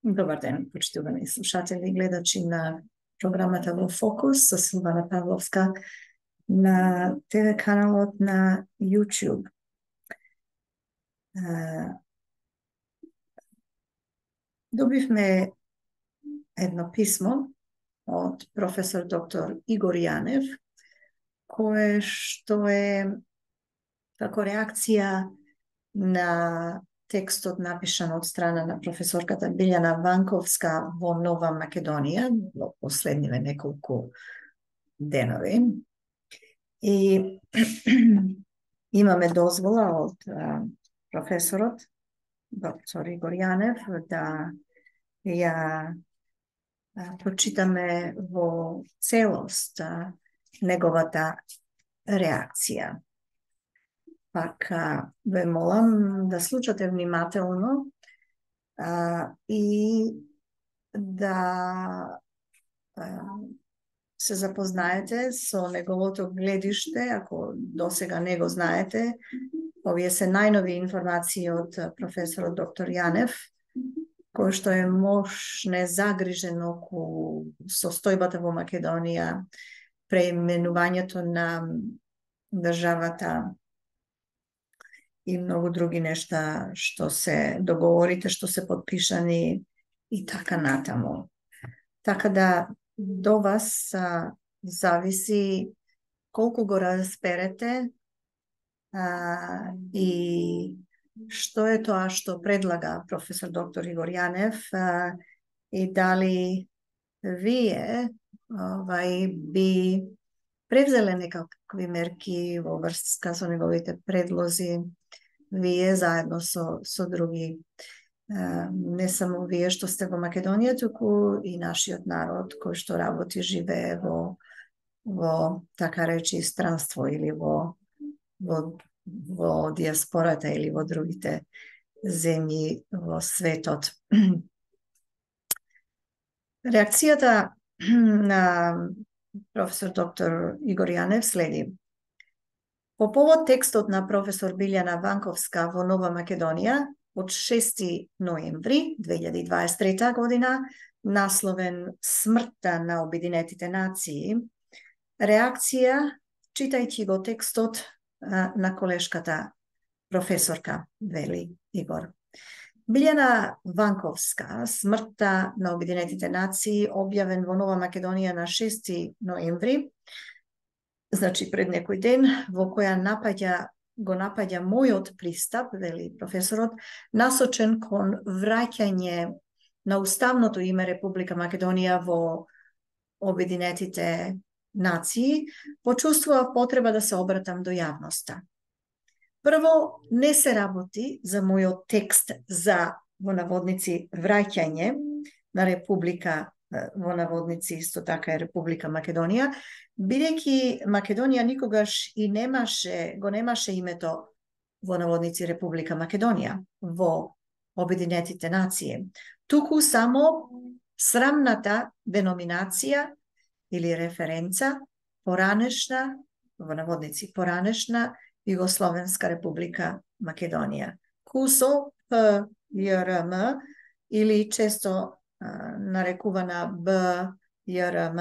Добар ден, почитувани слушатели и гледачи на програмата во Фокус со Силвана Павловска на ТВ каналот на YouTube. Добивме едно писмо од професор доктор Игор Јанев, кое што е како реакција на текстот напишан од страна на професорката Билјана Ванковска во Нова Македонија во последниве неколку денови. И имаме дозвола од професорот доктор Игор Јанев да ја прочитаме во целост неговата реакција. Пак ве молам да слушате внимателно и да се запознаете со неговото гледиште, ако досега не го знаете. Овие се најнови информации од професорот доктор Јанев, кој што е мош незагрижен околу состојбата во Македонија, преименувањето на државата и многу други нешта што се договорите, што се подпишани и така натаму. Така да до вас зависи колку го разберете и што е тоа што предлага професор доктор Игор Јанев и дали вие би превзеле некакви мерки во врска со неговите предлози, вие заедно со други, не само вие што сте во Македонија, туку и нашиот народ кој што работи, живее во така речи странство или во диаспората или во другите земји во светот. Реакцијата на професор доктор Игор Јанев следи. По повод текстот на професор Билјана Ванковска во Нова Македонија од 6 ноември 2023 година, насловен Смртта на Обединетите нации, реакција, читајќи го текстот на колешката професорка, вели Игор. Билјана Ванковска, Смртта на Обединетите нации, објавен во Нова Македонија на 6 ноември, значи пред некој ден, во која го напаѓа мојот пристап, вели професорот, насочен кон враќање на уставното име Република Македонија во Обединетите нации, почувствував потреба да се обратам до јавноста. Прво, не се работи за мојот текст за, во наводници, враќање на Република, во наводници исто така е Република Македонија, бидејќи Македонија никогаш и го немаше името во наводници Република Македонија во Обединетите нации, туку само срамната деноминација или референца поранешна, во наводници поранешна Југословенска Република Македонија. КУСО ПЈРМ или често нарекувана БЈРМ.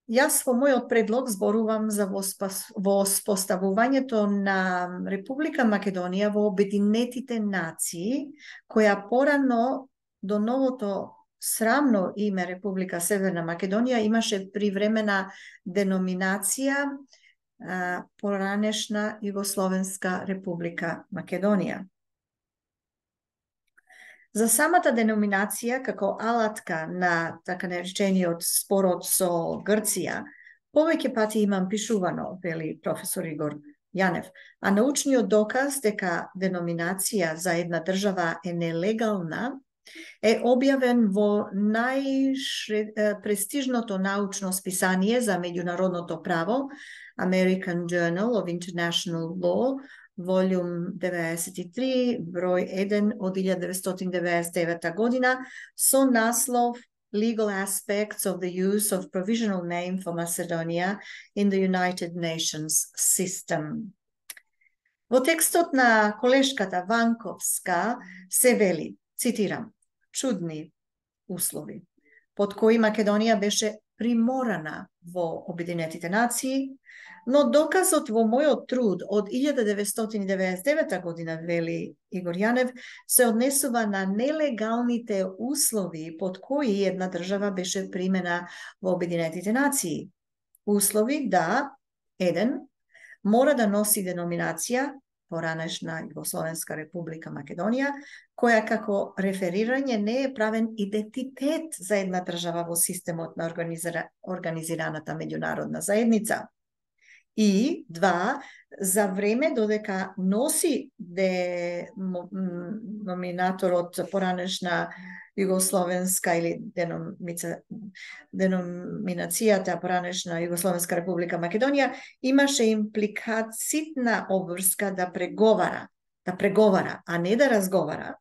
Јас во мојот предлог зборувам за воспоставувањето на Република Македонија во Обединетите нации, која порано до новото срамно име Република Северна Македонија имаше привремена деноминација поранешна Југословенска Република Македонија. За самата деноминација како алатка на така наречениот спорот со Грција, повеќе пати имам пишувано, вели професор Игор Јанев, а научниот доказ дека деноминација за една држава е нелегална е објавен во најпрестижното научно списание за меѓународното право, American Journal of International Law, волјум 93, број 1 од 1999 година, со наслов Legal Aspects of the Use of Provisional Name for Macedonia in the United Nations System. Во текстот на колешката Ванковска се вели, цитирам, чудни услови, под кои Македонија беше приморана во Обединетите нации, но доказот во мојот труд од 1999 година, вели Игор Јанев, се однесува на нелегалните услови под кои една држава беше примена во Обединетите нации. Услови да, еден, мора да носи деноминација поранешна Југословенска република Македонија, која како реферирање не е правен идентитет за една држава во системот на организираната меѓународна заедница. И два, за време додека носи деноминаторот поранешна Југословенска или деноминацијата поранешна Југословенска република Македонија, имаше импликацитна обврска да преговара, а не да разговара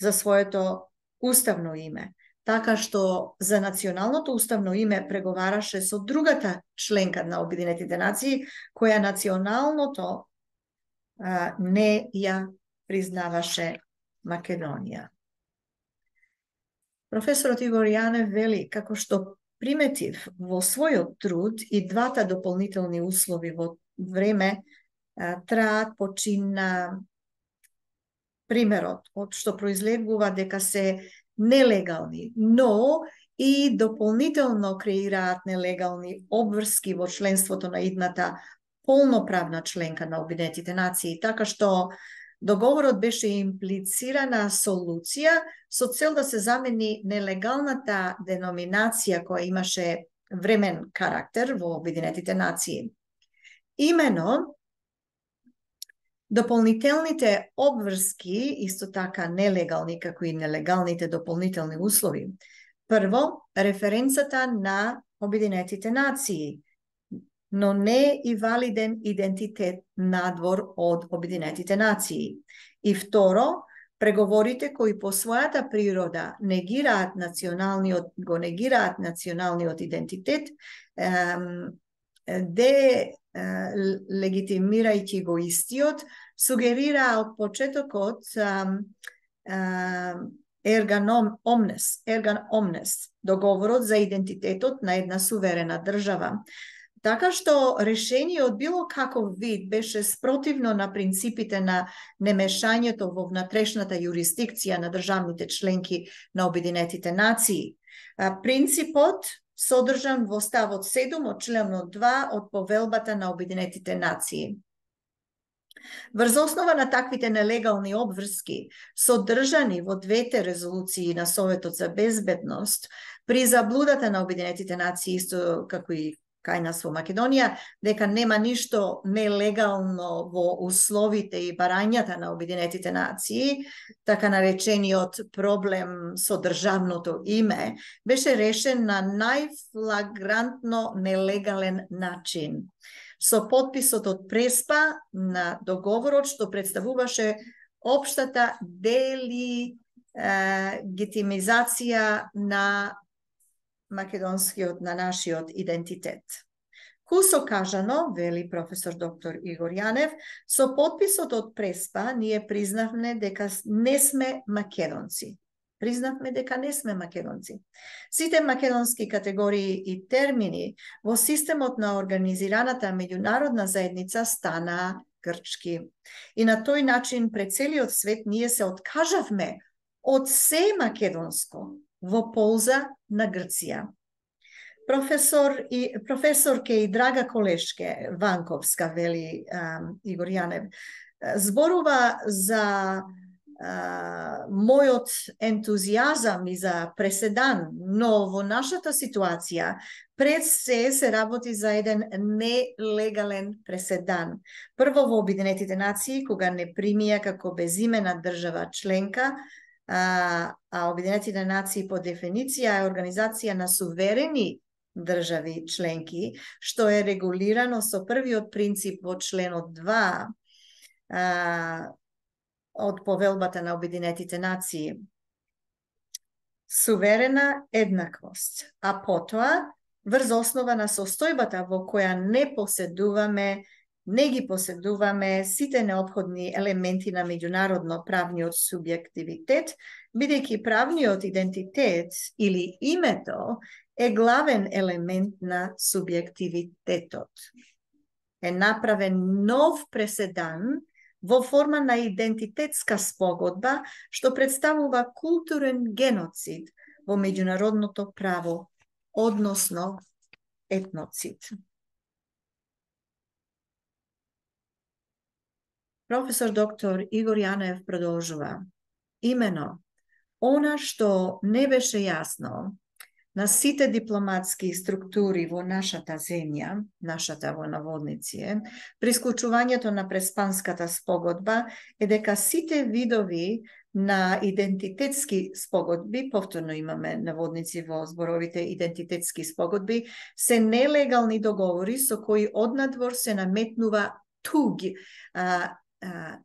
за своето уставно име. Така што за националното уставно име преговараше со другата членка на Обединетите нации, која националното не ја признаваше Македонија. Професорот Игор Јанев вели како што приметив во својот труд и двата дополнителни услови во време траат почина примерот од што произлегува дека се нелегални, но и дополнително креираат нелегални обврски во членството на идната полноправна членка на Обединетите нации, така што договорот беше имплицирана солуција со цел да се замени нелегалната деноминација која имаше времен карактер во Обединетите нации. Имено, дополнителните обврски, исто така нелегални, како и нелегалните дополнителни услови. Прво, референцата на Обединетите нации, но не и валиден идентитет надвор од Обединетите нации. И второ, преговорите кои по својата природа негираат националниот идентитет, легитимирајќи го истиот, сугерира од почетокот ерган омнес, договорот за идентитетот на една суверена држава. Така што решение од било каков вид беше спротивно на принципите на немешањето во внатрешната јурисдикција на државните членки на Обединетите нации. Принципот содржан во ставот 7 од членот 2 од Повелбата на Обединетите нации. Врз основа на таквите нелегални обврски, содржани во двете резолуции на Советот за безбедност, при заблудата на Обединетите нации, исто како и кај нас во Македонија, дека нема ништо нелегално во условите и барањата на Обединетите нации, така наречениот проблем со државното име, беше решен на најфлагрантно нелегален начин, со подписот од Преспа на договорот што представуваше општата делегитимизација на македонскиот, на нашиот идентитет. Кусо кажано, вели професор доктор Игор Јанев, со подписот од Преспа ние признавме дека не сме македонци. Сите македонски категории и термини во системот на организираната меѓународна заедница стана грчки. И на тој начин пред целиот свет ние се откажавме од се македонско во полза на Грција. Професорке и драга колешке Ванковска, вели Игор Јанев, зборува за мојот ентузијазам и за преседан, но во нашата ситуација пред се работи за еден нелегален преседан. Прво во Обединетите нации, кога не примија како безимена држава членка, а Обединетите нации по дефиниција е организација на суверени држави членки, што е регулирано со првиот принцип во членот 2 од Повелбата на Обединетите нации. Суверена еднаквост, а потоа врз основа на состојбата во која не поседуваме не ги поседуваме сите неопходни елементи на меѓународно правниот субјективитет, бидејќи правниот идентитет или името е главен елемент на субјективитетот. Е направен нов преседан во форма на идентитетска спогодба, што представува културен геноцид во меѓународното право, односно етноцид. Професор доктор Игор Јанев продолжува. Имено, она што не беше јасно на сите дипломатски структури во нашата земја, нашата во наводници, при склучувањето на Преспанската спогодба е дека сите видови на идентитетски спогодби, повторно имаме наводници во зборовите идентитетски спогодби, се нелегални договори со кои однадвор се наметнува туг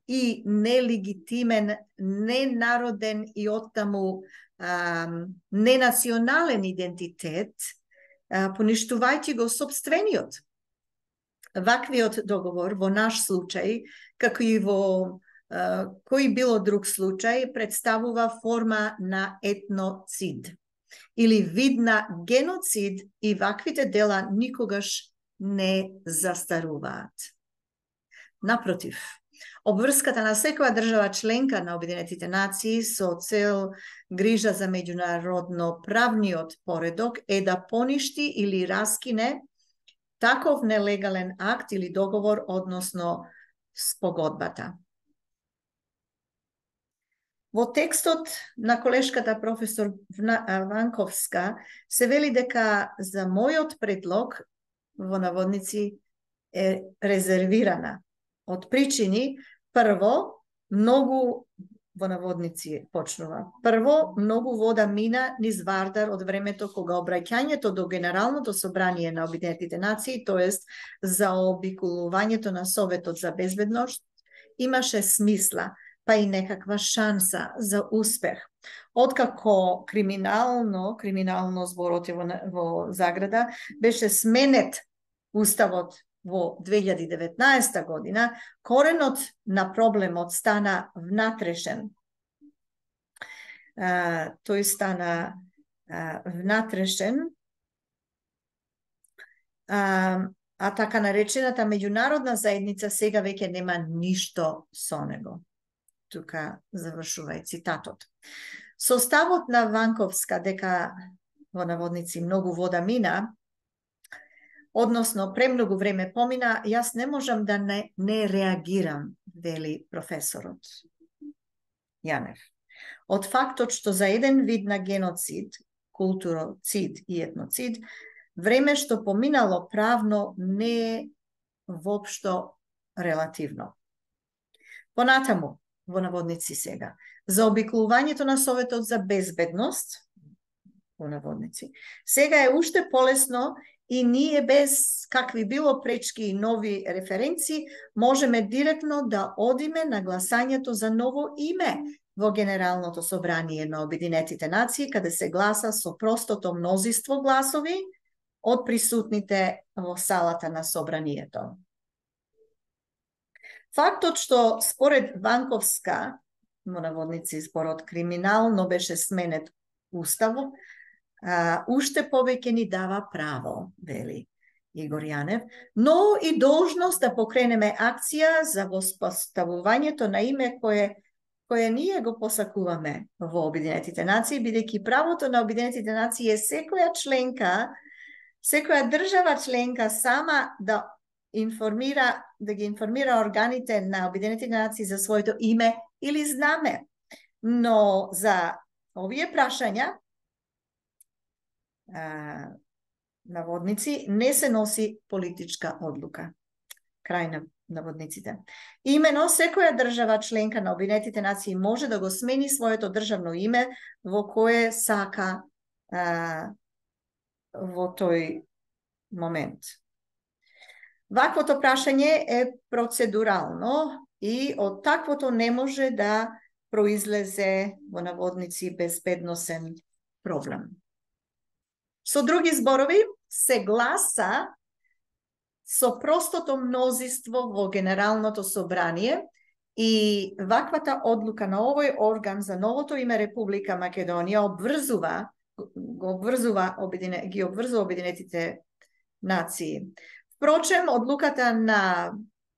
и нелегитимен, ненароден и оттаму ненационален идентитет, поништувајќи го сопствениот. Ваквиот договор во наш случај, како и во кој било друг случај, представува форма на етноцид или вид на геноцид и ваквите дела никогаш не застаруваат. Напротив, обврската на секоја држава членка на Обединетите нации со цел грижа за меѓународно правниот поредок е да поништи или раскине таков нелегален акт или договор, односно спогодбата. Во текстот на колешката професор Ванковска се вели дека за мојот предлог, во наводници, е резервирана. Од причини, прво, многу, во наводници почнува, прво, многу вода мина низ Вардар од времето кога обраќањето до Генералното собрание на Обединетите нации, тоест заобиколувањето на Советот за безбедност, имаше смисла, па и некаква шанса за успех. Откако криминално зборот во заграда, беше сменет уставот во 2019 година, коренот на проблемот стана внатрешен. Тој стана внатрешен, а така наречената меѓународна заедница сега веќе нема ништо со него. Тука завршува и цитатот. Составот на Ванковска дека во наводници многу вода мина, односно премногу време помина, јас не можам да не реагирам, вели професорот Јанев. Од фактот што за еден вид на геноцид, културоцид и етноцид, време што поминало правно не е воопшто релативно. Понатаму, во наводници сега, за обиклувањето на Советот за безбедност, во наводници, сега е уште полесно и ние без какви било пречки и нови референци можеме директно да одиме на гласањето за ново име во Генералното собрание на Обединетите нации, каде се гласа со простото мнозинство гласови од присутните во салата на собранието. Фактот што според Ванковска, во наводници зборот криминално беше сменет уставот, уште повеќе ни дава право, вели Игор Јанев, но и должност да покренеме акција за воспоставувањето на име кое ние го посакуваме во Обединетите нации, бидејќи правото на Обединетите нации е секоја држава членка сама да ги информира органите на Обединетите нации за своето име или знаме. Но за овие прашања, наводници, не се носи политичка одлука. Крај на наводниците. Имено, секоја држава членка на Обединетите нации може да го смени своето државно име во кое сака во тој момент. Ваквото прашање е процедурално и од таквото не може да произлезе во наводници безбедносен проблем. Со други зборови, се гласа со простото мнозинство во Генералното собрание и ваквата одлука на овој орган за новото име Република Македонија ги обврзува Обединетите нации. Впрочем, одлуката на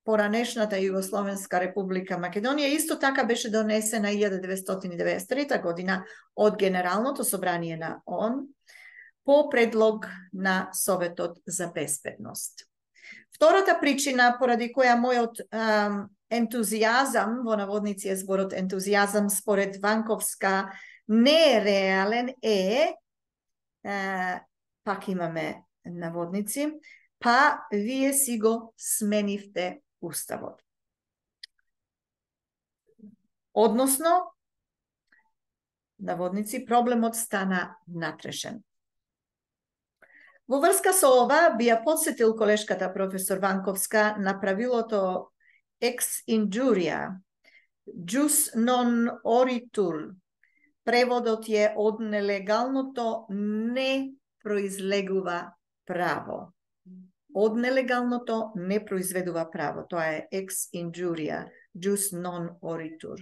поранешната Југословенска Република Македонија исто така беше донесена 1993 година од Генералното собрание на ООН по предлог на Советот за безбедност. Втората причина поради која мојот ентузијазам, во наводници е зборот ентузијазам според Ванковска, не е реален пак имаме наводници, па вие си го сменивте уставот. Односно, наводници, проблемот стана натрешен. Во врска со ова, би ја подсетил колешката професор Ванковска на правилото ex injuria, jus non oritur. Преводот е од нелегалното не произлегува право. Од нелегалното не произведува право. Тоа е ex injuria, jus non oritur.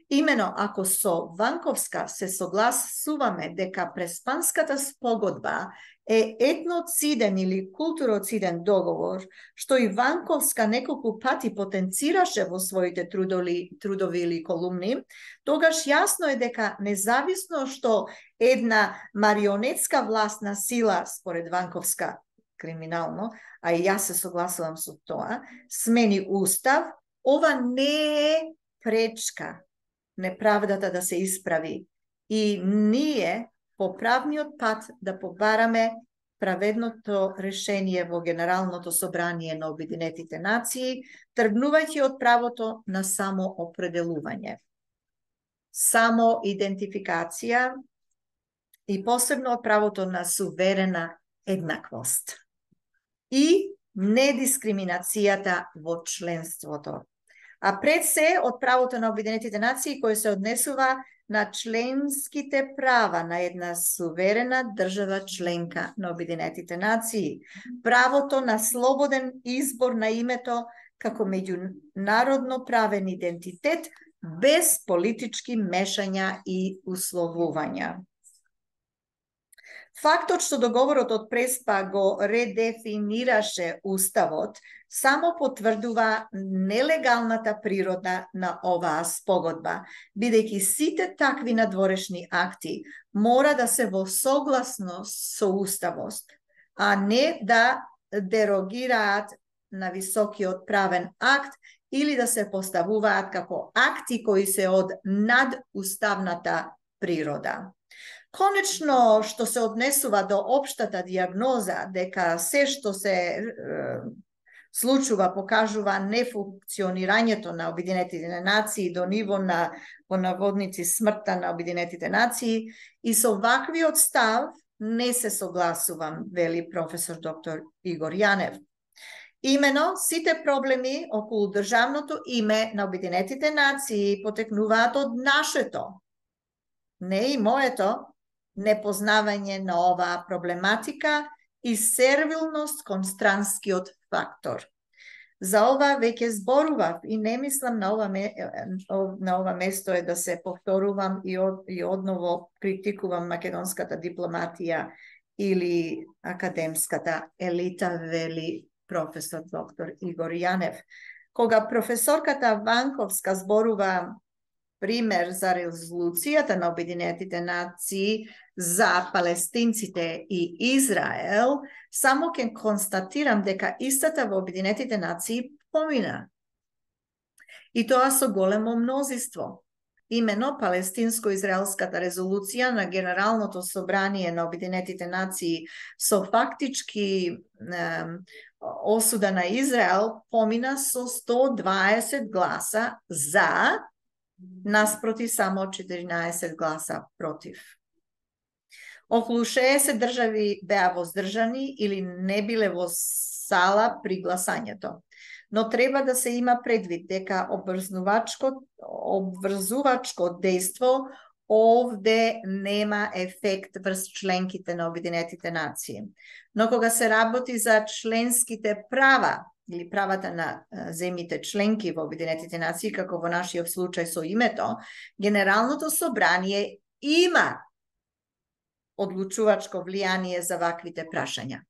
Имено, ако со Ванковска се согласуваме дека Преспанската спогодба е етноциден или културоциден договор, што и Ванковска неколку пати потенцираше во своите трудови или колумни, тогаш јасно е дека независно што една марионетска властна сила, според Ванковска, криминално, а и јас се согласувам со тоа, смени устав, ова не е пречка неправдата да се исправи и ние по правниот пат да побараме праведното решение во Генералното собрание на Обединетите нации, тргнувајќи од правото на самоопределување, самоидентификација и посебно од правото на суверена еднаквост и недискриминацијата во членството. А пред се од правото на Обединетите нации кој се однесува на членските права на една суверена држава членка на Обединетите нации. Правото на слободен избор на името како меѓународно правен идентитет без политички мешања и условувања. Фактот што договорот од Преспа го редефинираше уставот само потврдува нелегалната природа на оваа спогодба, бидејќи сите такви надворешни акти мора да се во согласност со уставот, а не да дерогираат на високиот правен акт или да се поставуваат како акти кои се од надуставната природа. Конечно, што се однесува до општата диагноза дека се што се случува покажува нефункционирањето на Обединетите нации до ниво на, во наводници, смртта на Обединетите нации, и со ваквиот став не се согласувам, вели професор доктор Игор Јанев. Имено, сите проблеми околу државното име на Обединетите нации потекнуваат од нашето, не и моето, непознавање на оваа проблематика и сервилност кон странскиот фактор. За ова веќе зборував и не мислам на ова место е да се повторувам и одново критикувам македонската дипломатија или академската елита, вели професор доктор Игор Јанев. Кога професорката Ванковска зборува пример за резолуцијата на Обединетите нации за палестинците и Израел, само ќе констатирам дека истата во Обединетите нации помина. И тоа со големо мнозинство. Имено палестинско-израелската резолуција на Генералното собрание на Обединетите нации со фактички осуда на Израел помина со 120 гласа за, наспроти само 14 гласа против. Околу 60 држави беа воздржани или не биле во сала при гласањето. Но треба да се има предвид дека обврзувачко дејство овде нема ефект врз членките на Обединетите нации. Но кога се работи за членските права или правата на земјите членки во Обединетите нации, како во нашиот случај со името, Генералното собрание има одлучувачко влијание за ваквите прашања.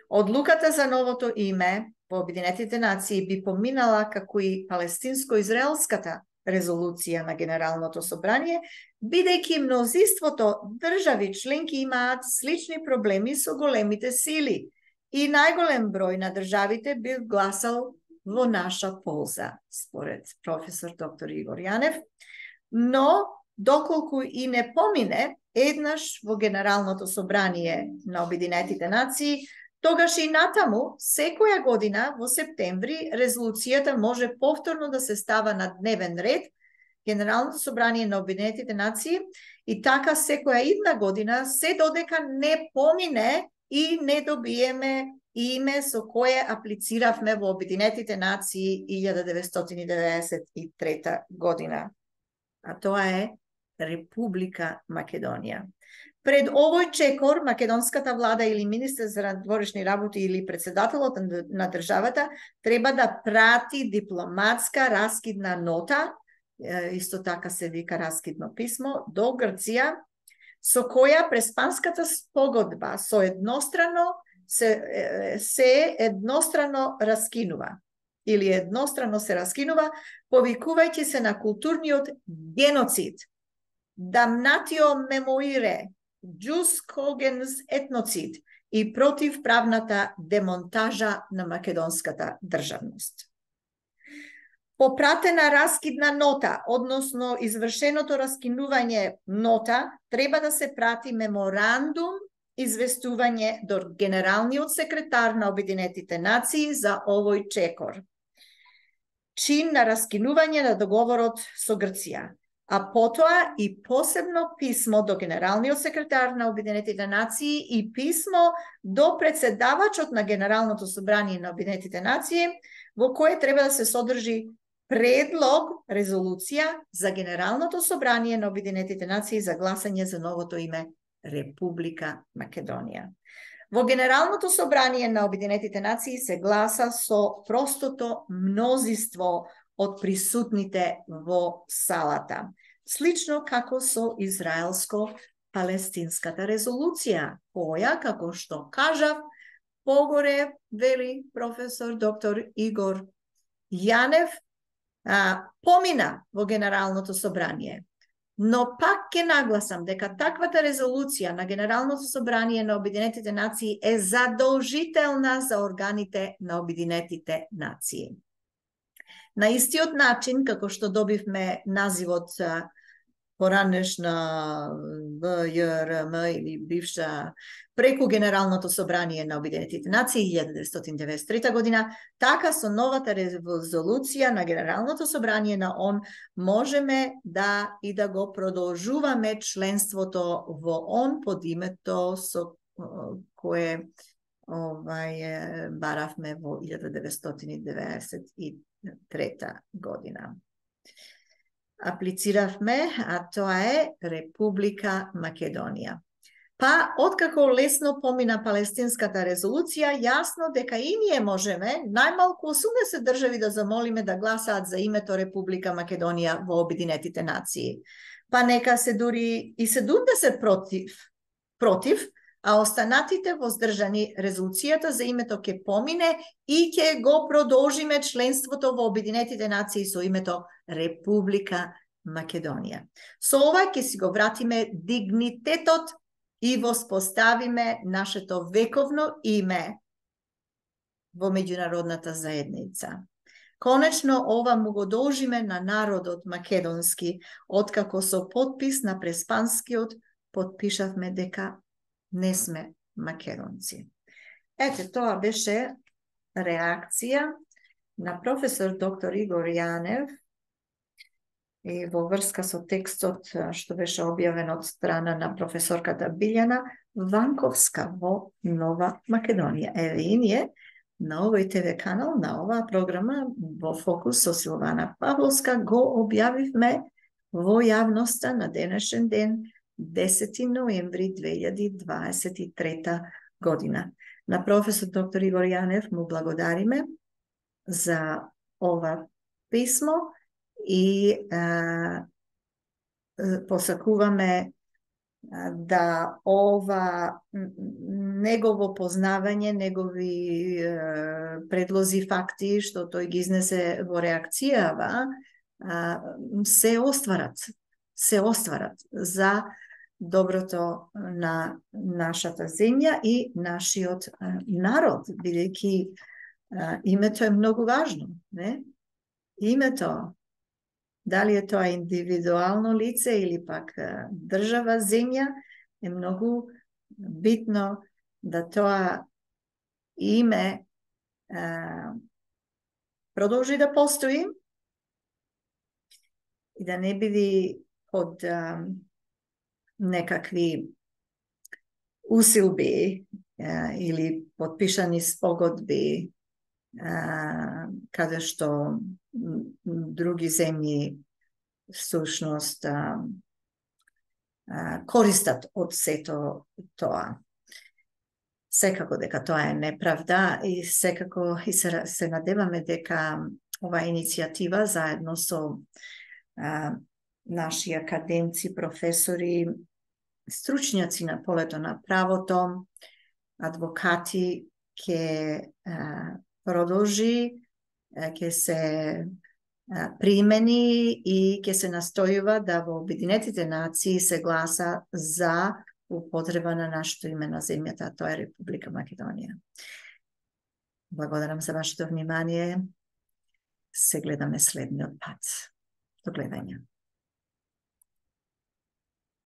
Одлуката за новото име во Обединетите нации би поминала како и палестинско-израелската резолуција на Генералното собрание, бидејќи мнозинството држави членки имаат слични проблеми со големите сили и најголем број на државите би гласал во наша полза, според професор доктор Игор Јанев, но доколку и не помине еднаш во Генералното собрание на Обединетите нации, тогаш и натаму, секоја година во септември, резолуцијата може повторно да се става на дневен ред Генералното собрание на Обединетите нации и така секоја идна година, се додека не помине и не добиеме име со кое аплициравме во Обединетите нации 1993 година. А тоа е Република Македонија. Пред овој чекор, македонската влада или министер за надворешни работи или председателот на државата треба да прати дипломатска раскидна нота, исто така се вика раскидно писмо, до Грција, со која Преспанската спогодба се еднострано раскинува или еднострано се раскинува, повикувајќи се на културниот геноцид, дамнатио мемоире, Jus cogens етноцид и противправната демонтажа на македонската државност. Попратена раскидна нота, односно извршеното раскинување нота, треба да се прати меморандум известување до Генералниот секретар на Обединетите нации за овој чекор. Чин на раскинување на договорот со Грција, а потоа и посебно писмо до Генералниот секретар на Обединетите нации и писмо до председавачот на Генералното собрание на Обединетите нации, во кое треба да се содржи предлог, резолуција за Генералното собрание на Обединетите нации за гласање за новото име Република Македонија. Во Генералното собрание на Обединетите нации се гласа со простото мнозинство од присутните во салата, слично како со израелско-палестинската резолуција, која, како што кажав, погоре, вели професор доктор Игор Јанев, помина во Генералното собрание. Но пак ќе нагласам дека таквата резолуција на Генералното собрание на Обединетите нации е задолжителна за органите на Обединетите нации. На истиот начин, како што добивме називот поранешна ВЈРМ или бивша преку Генералното собрание на Обединетите нации 1993 година, така со новата резолуција на Генералното собрание на ООН можеме да го продолжуваме членството во ООН под името со кое баравме во 1993 година. Аплициравме, а тоа е Република Македонија. Па, откако лесно помина палестинската резолуција, јасно дека и ние можеме најмалку 80 држави да замолиме да гласаат за името Република Македонија во Обединетите нации. Па нека се дури и 70 против, а останатите воздржани, резолуцијата за името ќе помине и ќе го продолжиме членството во Обединетите нации со името Република Македонија. Со ова ќе си го вратиме дигнитетот и воспоставиме нашето вековно име во меѓународната заедница. Конечно, ова му го должиме на народот македонски, откако со подпис на Преспанскиот подпишавме дека не сме македонци. Ете, тоа беше реакција на професор доктор Игор Јанев и во врска со текстот што беше објавен од страна на професорката Билјана Ванковска во Нова Македонија. Еве и ние на овој ТВ канал, на оваа програма во Фокус со Силвана Павловска го објавивме во јавноста на денешен ден 10. ноември 2023 година. На професор доктор Игор Јанев му благодариме за ова писмо и посакуваме да ова негово познавање, негови предлози, факти, што тој ги изнесе во реакцијава, се остварат за доброто на нашата земја и нашиот народ, бидејќи името е многу важно, не? Името, дали е тоа индивидуално лице или пак држава, земја, е многу битно да тоа име продолжи да постои и да не биде под некакви усилби или подпишани спогодби каде што други земји всушност користат од сето тоа. Секако дека тоа е неправда и секако и се надеваме дека оваа иницијатива заедно со наши академци, професори, стручњаци на полето на правото, адвокати, ќе продолжи, ќе се примени и ќе се настојува да во Обединетите нации се гласа за употреба на нашето име на земјата, тоа е Република Македонија. Благодарам за вашето внимание. Се гледаме следниот пат. До гледање.